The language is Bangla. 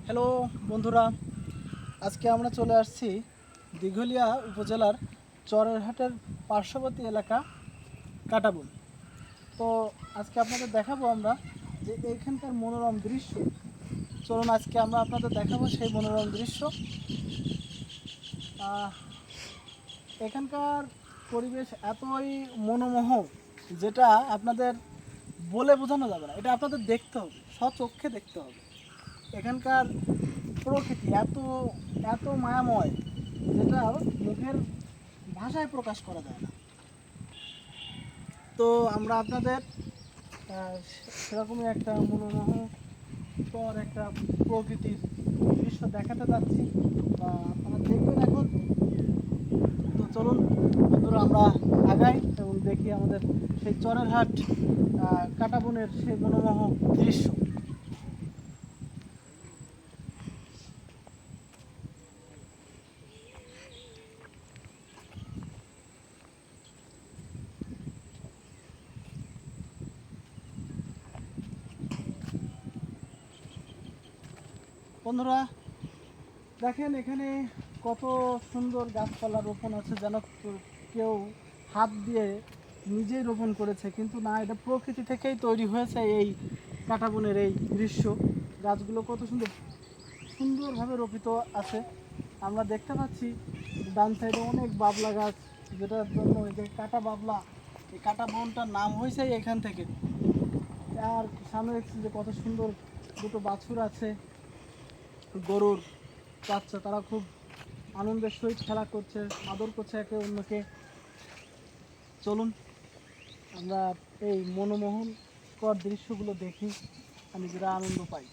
হ্যালো বন্ধুরা, আজকে আমরা চলে আসছি দিঘলিয়া উপজেলার চরেরহাটের পার্শ্ববর্তী এলাকা কাটাবন। তো আজকে আপনাদের দেখাবো আমরা যে এইখানকার মনোরম দৃশ্য। চলুন আজকে আমরা আপনাদের দেখাবো সেই মনোরম দৃশ্য। এখানকার পরিবেশ এতই মনোমোহ যেটা আপনাদের বলে বোঝানো যাবে না, এটা আপনাদের দেখতে হবে, স্বচক্ষে দেখতে হবে। এখানকার প্রকৃতি এত এত মায়াময় যেটা মুখের ভাষায় প্রকাশ করা যায় না। তো আমরা আপনাদের সেরকমই একটা মনোমোহকর একটা প্রকৃতির দৃশ্য দেখাতে যাচ্ছি, বা আপনারা দেখবেন এখন। তো চলুন বন্ধুরা, আমরা আগাই এবং দেখি আমাদের সেই চরেরহাট কাটাবনের সেই মনোমোহক দৃশ্য। বন্ধুরা দেখেন, এখানে কত সুন্দর গাছপালা রোপণ আছে, যেন কেউ হাত দিয়ে নিজেই রোপণ করেছে, কিন্তু না, এটা প্রকৃতি থেকেই তৈরি হয়েছে। এই কাঁটাবনের এই দৃশ্য, গাছগুলো কত সুন্দরভাবে রোপিত আছে। আমরা দেখতে পাচ্ছি ডান সাইডে অনেক বাবলা গাছ, যেটার জন্য এই যে কাটা বাবলা, এই কাটা বনটার নাম হয়েছে এখান থেকে। আর সামনে দেখছি যে কত সুন্দর দুটো বাছুর আছে, গরুর বাচ্চা, তারা খুব আনন্দের সহিত খেলা করছে, আদর করছে একে অন্যকে। চলুন আমরা এই মনোমোহনকর দৃশ্যগুলো দেখি, আমি যেটা আনন্দ পাই।